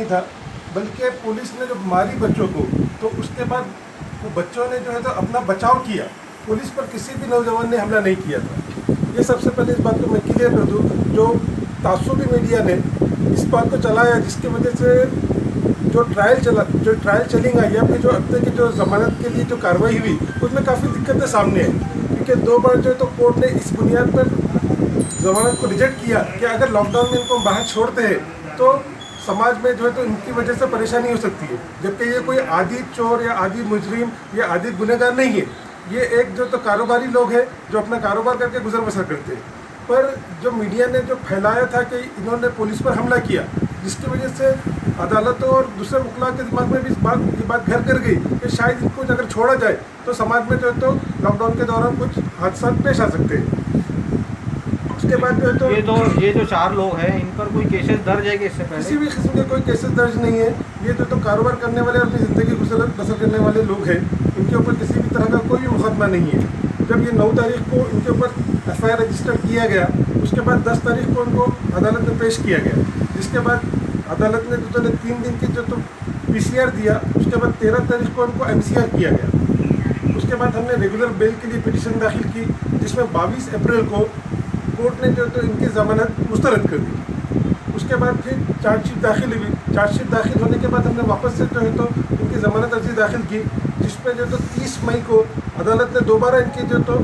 था, बल्कि पुलिस ने जो मारी बच्चों को, तो उसके बाद वो बच्चों ने जो है तो अपना बचाव किया। पुलिस पर किसी भी नौजवान ने हमला नहीं किया था। ये सबसे पहले इस बात को मैं क्लियर कर दूँ। जो तासुबी मीडिया ने इस बात को चलाया, जिसकी वजह से जो ट्रायल चलिंग आई या फिर जो अब तक की जो जमानत के लिए जो कार्रवाई हुई, उसमें काफ़ी दिक्कतें सामने आई। क्योंकि 2 बार जो है तो कोर्ट ने इस बुनियाद पर जमानत को रिजेक्ट किया कि अगर लॉकडाउन में इनको बाहर छोड़ते हैं तो समाज में जो है तो इनकी वजह से परेशानी हो सकती है। जबकि ये कोई आदि चोर या आदि मुजरिम या आदि गुनहगार नहीं है। ये एक जो तो कारोबारी लोग हैं जो अपना कारोबार करके गुजर बसर करते हैं। पर जो मीडिया ने जो फैलाया था कि इन्होंने पुलिस पर हमला किया, जिसकी वजह से अदालतों और दूसरे वकीलों के दिमाग में भी ये बात घर कर गई कि शायद इनको अगर छोड़ा जाए तो समाज में जो है तो लॉकडाउन के दौरान कुछ हादसा पेश आ सकते हैं। उसके बाद जो है तो ये जो 4 लोग हैं, इन पर कोई केसेस दर्ज है कि इससे पहले? किसी भी किस्म के कोई केसेस दर्ज नहीं है। ये जो तो कारोबार करने वाले और अपनी ज़िंदगी बसर करने वाले लोग हैं, इनके ऊपर किसी भी तरह का कोई भी मुकदमा नहीं है। जब ये 9 तारीख को इनके ऊपर FIR रजिस्टर किया गया, उसके बाद 10 तारीख को उनको अदालत में पेश किया गया, जिसके बाद अदालत ने जो 3 दिन की जो तो PCR दिया। उसके बाद 13 तारीख को उनको MCR किया गया। उसके बाद हमने रेगुलर बेल के लिए पिटीशन दाखिल की, जिसमें 22 अप्रैल को कोर्ट ने जो तो इनकी ज़मानत मुस्तरद कर दी। उसके बाद फिर चार्जशीट दाखिल हुई। चार्जशीट दाखिल होने के बाद हमने वापस से जो है तो इनकी ज़मानत अर्जी दाखिल की, जिसमें जो तो 30 मई को अदालत ने दोबारा इनकी जो तो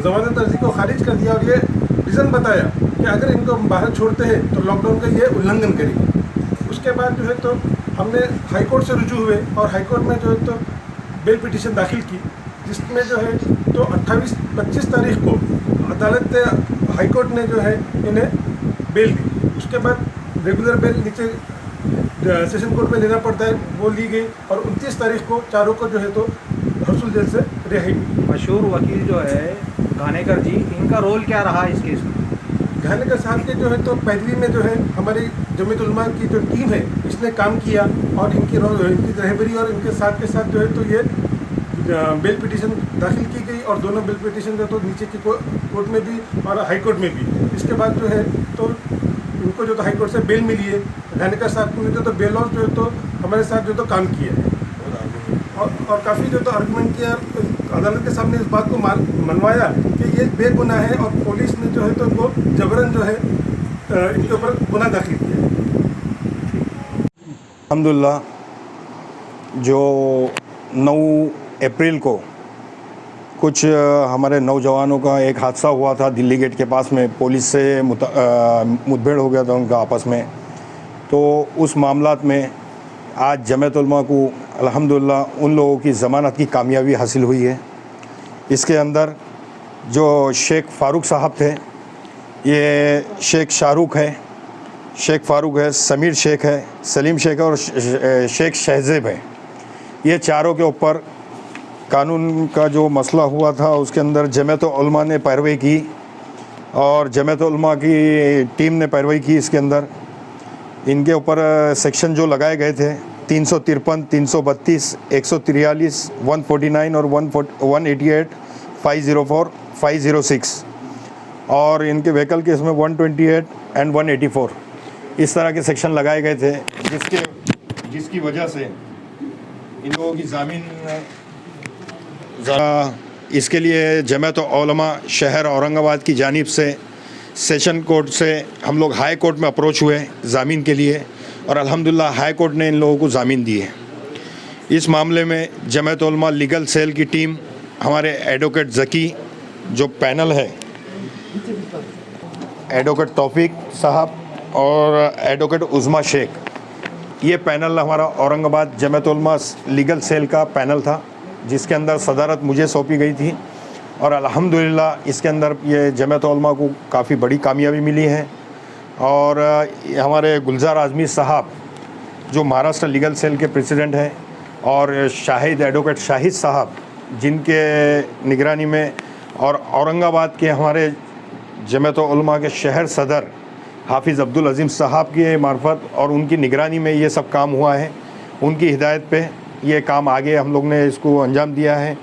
ज़मानत अर्जी को खारिज कर दिया और ये रीज़न बताया कि अगर इनको हम बाहर छोड़ते हैं तो लॉकडाउन का ये उल्लंघन करेंगे। उसके बाद जो है तो हमने हाई कोर्ट से रुजू हुए और हाई कोर्ट में जो है तो बेल पिटीशन दाखिल की, जिसमें जो है तो 25 तारीख को अदालत हाई कोर्ट ने जो है इन्हें बेल दी। उसके बाद रेगुलर बेल नीचे सेशन कोर्ट में लेना पड़ता है, वो ली गई और 29 तारीख को चारों को जो है तो हरसुल जेल से रिहाई मिली। मशहूर वकील जो है घानेकर जी, इनका रोल क्या रहा इस केस में? घानेकर साहब के जो है तो पैरवी में जो है हमारी जमीयत उलमा की जो टीम है, इसने काम किया और इनकी रहबरी और इनके साथ के साथ जो है तो ये बेल पिटीशन दाखिल की गई और दोनों बेल पिटीशन जो तो नीचे की कोर्ट में भी और हाई कोर्ट में भी। इसके बाद जो है तो इनको जो तो हाई कोर्ट से बेल मिली है। घानेकर साहब ने जो तो बेल और जो है तो हमारे साथ जो तो काम किया है और काफ़ी जो तो आर्गूमेंट किया, अदालत के सामने इस बात को मनवाया कि ये बेगुनाह है और पुलिस ने जो है तो इनको जबरन जो है इनके ऊपर गुनाह दाखिल किया है। अल्हम्दुलिल्लाह, जो 9 अप्रैल को कुछ हमारे नौजवानों का एक हादसा हुआ था दिल्ली गेट के पास में, पुलिस से मुठभेड़ हो गया था उनका आपस में। तो उस मामलात में आज जमीयत उलमा को अल्हम्दुलिल्लाह उन लोगों की ज़मानत की कामयाबी हासिल हुई है। इसके अंदर जो शेख फ़ारूक साहब थे, ये शेख शाहरुख है, शेख फ़ारूक है, समीर शेख है, सलीम शेख है और शेख शहज़ेब है। ये चारों के ऊपर कानून का जो मसला हुआ था उसके अंदर जमीयत उलमा ने पैरवी की और जमीयत उलमा की टीम ने पैरवी की। इसके अंदर इनके ऊपर सेक्शन जो लगाए गए थे 353, 332, 143, 149 और 188, 504, 506 और इनके व्हीकल केस में 128 एंड 184 इस तरह के सेक्शन लगाए गए थे, जिसकी वजह से इन लोगों की ज़मीन इसके लिए जमीयत उलमा शहर औरंगाबाद की जानिब से सेशन कोर्ट से हम लोग हाई कोर्ट में अप्रोच हुए ज़मीन के लिए और अल्हम्दुलिल्लाह हाई कोर्ट ने इन लोगों को ज़मीन दी है। इस मामले में जमीयत उलमा लीगल सेल की टीम, हमारे एडवोकेट ज़की जो पैनल है, एडवोकेट तौफीक साहब और एडवोकेट उज़मा शेख, ये पैनल हमारा औरंगाबाद जमीयत उलमा लीगल सेल का पैनल था, जिसके अंदर सदारत मुझे सौंपी गई थी और अल्हम्दुलिल्लाह इसके अंदर ये जमीयत उलमा को काफ़ी बड़ी कामयाबी मिली है। और हमारे गुलजार आज़मी साहब जो महाराष्ट्र लीगल सेल के प्रेसिडेंट हैं और शाहिद एडवोकेट शाहिद साहब जिनके निगरानी में और औरंगाबाद के हमारे जमीयत उलमा के शहर सदर हाफिज़ अब्दुल अज़ीम साहब के मार्फत और उनकी निगरानी में ये सब काम हुआ है। उनकी हिदायत पे ये काम आगे हम लोग ने इसको अंजाम दिया है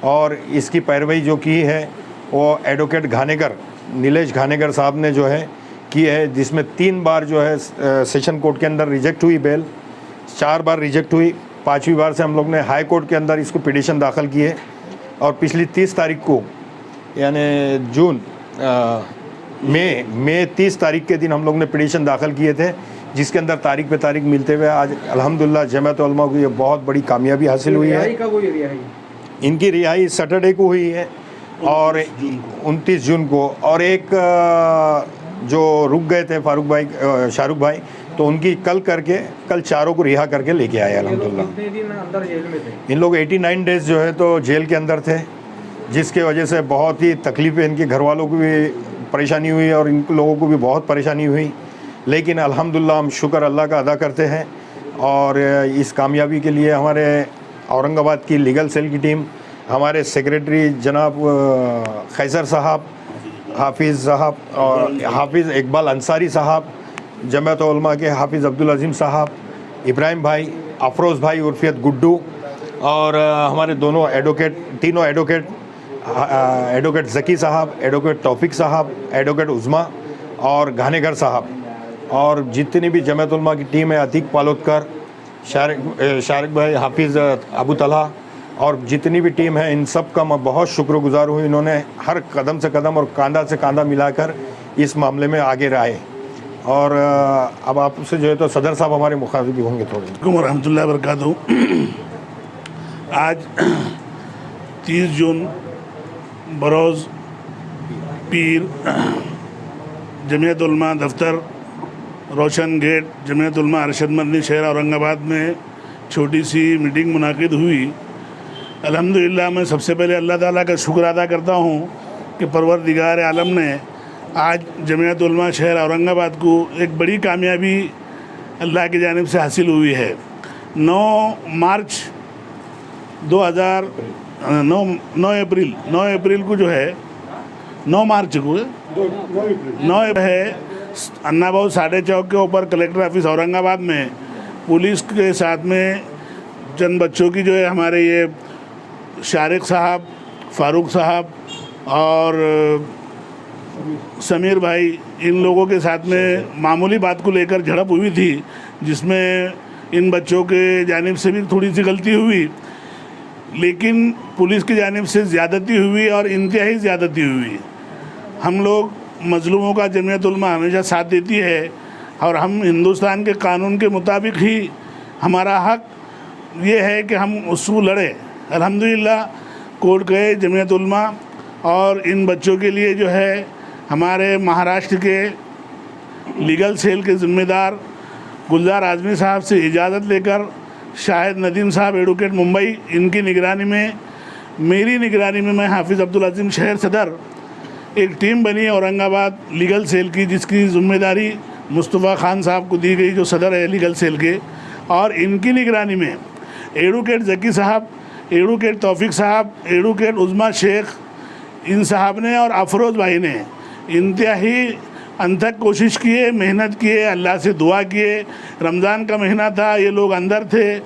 और इसकी पैरवी जो की है वो एडवोकेट घानेकर, नीलेश घानेकर साहब ने जो है की है, जिसमें 3 बार जो है सेशन कोर्ट के अंदर रिजेक्ट हुई बेल, 4 बार रिजेक्ट हुई, 5वीं बार से हम लोग ने हाई कोर्ट के अंदर इसको पिटीशन दाखिल की है। और पिछली 30 तारीख को यानी मई 30 तारीख के दिन हम लोग ने पिटीशन दाखिल किए थे, जिसके अंदर तारीख पे तारीख मिलते हुए आज अल्हम्दुलिल्लाह जमात उलमा को ये बहुत बड़ी कामयाबी हासिल हुई है। रिहाई कब हुई रिहाई? इनकी रिहाई सैटरडे को हुई है और 29 जून को, और एक जो रुक गए थे शाहरुख भाई, तो उनकी कल करके कल चारों को रिहा करके लेके आए अल्हम्दुलिल्लाह। कितने दिन अंदर जेल में थे? इन लोग 89 डेज जो है तो जेल के अंदर थे, जिसके वजह से बहुत ही तकलीफ़ें इनके घर वालों को भी परेशानी हुई और इन लोगों को भी बहुत परेशानी हुई। लेकिन अल्हम्दुलिल्लाह हम शुक्र अल्लाह का अदा करते हैं और इस कामयाबी के लिए हमारे औरंगाबाद की लीगल सेल की टीम, हमारे सेक्रेटरी जनाब खैसर साहब, हाफिज़ साहब और हाफिज़ इकबाल अंसारी साहब, जमात उलमा के हाफिज़ अब्दुल अज़ीम साहब, इब्राहिम भाई, अफरोज़ भाई उर्फियत गुड्डू, और हमारे दोनों तीनों एडवोकेट ज़की साहब, एडवोकेट तौफीक साहब, एडवोकेट उज़मा और घानेगर साहब, और जितनी भी जमात उलमा की टीम है, अतीक पालोदकर, शारिक भाई, हाफिज़ अबू तलहा और जितनी भी टीम है, इन सब का मैं बहुत शुक्रगुजार हूँ। इन्होंने हर कदम से कदम और कांधा से कांधा मिलाकर इस मामले में आगे रहे। और अब आपसे जो है तो सदर साहब हमारे मुखातिब होंगे थोड़े। रहमतुल्लाहि व बरकातहू। आज 30 जून बरोज़ पीर जमीयत उलमा दफ्तर रोशन गेट जमीयत उलमा अरशद मदनी शहर औरंगाबाद में छोटी सी मीटिंग मुनाकिद हुई। अल्हम्दुलिल्लाह मैं सबसे पहले अल्लाह ताला का शुक्र अदा करता हूँ कि परवरदिगार आलम ने आज जमीयत उलमा शहर औरंगाबाद को एक बड़ी कामयाबी अल्लाह की जानिब से हासिल हुई है। 9 अप्रैल को जो है 9 मार्च को 9 है अन्ना भाऊ साढ़े चौक के ऊपर कलेक्टर ऑफिस औरंगाबाद में पुलिस के साथ में चंद बच्चों की जो है हमारे ये शारिक साहब, फारूक साहब और समीर भाई, इन लोगों के साथ में मामूली बात को लेकर झड़प हुई थी, जिसमें इन बच्चों के जानिब से भी थोड़ी सी गलती हुई, लेकिन पुलिस की जानिब से ज़्यादती हुई और इंतहाई ज़्यादती हुई। हम लोग मजलूमों का जमीयत उलमा हमेशा साथ देती है और हम हिंदुस्तान के कानून के मुताबिक ही हमारा हक ये है कि हम उसको लड़े। अल्हम्दुलिल्लाह कोर्ट गए जमीयत उलमा और इन बच्चों के लिए जो है हमारे महाराष्ट्र के लीगल सेल के ज़िम्मेदार गुलजार आज़मी साहब से इजाज़त लेकर शाहिद नदीम साहब एडवोकेट मुंबई, इनकी निगरानी में, मेरी निगरानी में, मैं हाफिज़ अब्दुल अज़ीम शहर सदर, एक टीम बनी औरंगाबाद लीगल सेल की, जिसकी ज़िम्मेदारी मुस्तफ़ा खान साहब को दी गई जो सदर है लीगल सेल के, और इनकी निगरानी में एडवोकेट ज़की साहब, एडवोकेट तौफीक साहब, एडवोकेट उज़मा शेख, इन साहब ने और अफरोज़ भाई ने इंतहाई अंतक कोशिश किए, मेहनत किए, अल्लाह से दुआ किए। रमज़ान का महीना था, ये लोग अंदर थे,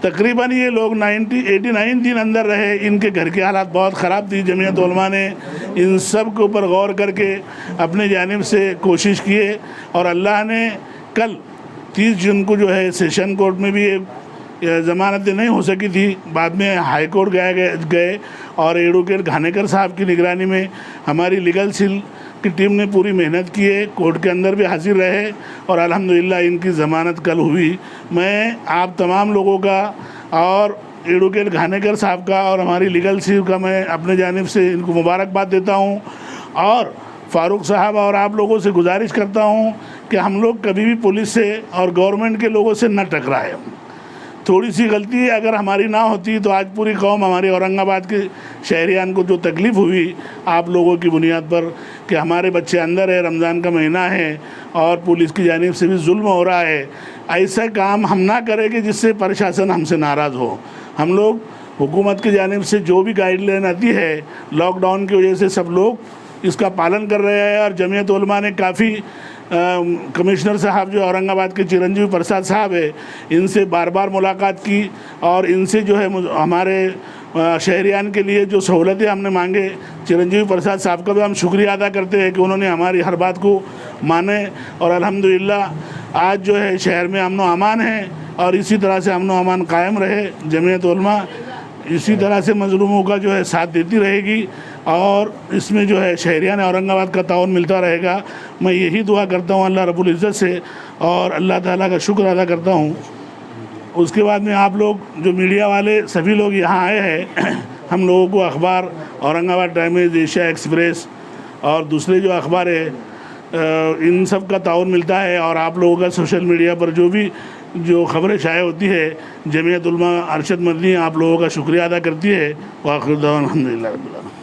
तकरीबन ये लोग 89 दिन अंदर रहे। इनके घर की हालात बहुत ख़राब थी। जमीयत उलमा ने इन सब के ऊपर गौर करके अपने जानिब से कोशिश किए और अल्लाह ने कल 30 जून को जो है सेशन कोर्ट में भी ज़मानतें नहीं हो सकी थी, बाद में हाई कोर्ट गए और एडवोकेट घानेकर साहब की निगरानी में हमारी लीगल सेल की टीम ने पूरी मेहनत की है, कोर्ट के अंदर भी हाजिर रहे और अल्हम्दुलिल्लाह इनकी ज़मानत कल हुई। मैं आप तमाम लोगों का और एडवोकेट घानेकर साहब का और हमारी लीगल सेल का मैं अपने जानिब से इनको मुबारकबाद देता हूँ और फ़ारूक साहब और आप लोगों से गुजारिश करता हूँ कि हम लोग कभी भी पुलिस से और गवर्नमेंट के लोगों से न टकराएं। थोड़ी सी गलती अगर हमारी ना होती तो आज पूरी कौम, हमारी औरंगाबाद के शहरियान को जो तकलीफ़ हुई आप लोगों की बुनियाद पर कि हमारे बच्चे अंदर है, रमज़ान का महीना है और पुलिस की जानिब से भी जुल्म हो रहा है, ऐसा काम हम ना करें कि जिससे प्रशासन हमसे नाराज़ हो। हम लोग हुकूमत की जानिब से जो भी गाइडलाइन आती है, लॉकडाउन की वजह से सब लोग इसका पालन कर रहे हैं और जमीयत उलमा ने काफ़ी कमिश्नर साहब जो औरंगाबाद के चिरंजीवी प्रसाद साहब है, इनसे बार बार मुलाकात की और इनसे जो है हमारे शहरियान के लिए जो सहूलतें हमने मांगे, चिरंजीवी प्रसाद साहब का भी हम शुक्रिया अदा करते हैं कि उन्होंने हमारी हर बात को माने और अल्हम्दुलिल्लाह आज जो है शहर में अमन व अमान है और इसी तरह से अमन व अमान कायम रहे। जमीयत उलमा इसी तरह से मजलूमों का जो है साथ देती रहेगी और इसमें जो है शहरियान औरंगाबाद का ताउन मिलता रहेगा। मैं यही दुआ करता हूँ अल्लाह रब्बुल इज़्ज़त से और अल्लाह ताला का शुक्र अदा करता हूँ। उसके बाद में आप लोग जो मीडिया वाले सभी लोग यहाँ आए हैं, हम लोगों को अखबार औरंगाबाद टाइम्स, एशिया एक्सप्रेस और दूसरे जो अखबार है इन सब का ताउन मिलता है और आप लोगों का सोशल मीडिया पर जो खबरें शाये होती है, जमीयत उलमा अरशद मदनी आप लोगों का शुक्रिया अदा करती है। वाखिर दावाना अल्हम्दुलिल्लाह रब्बिल आलमीन।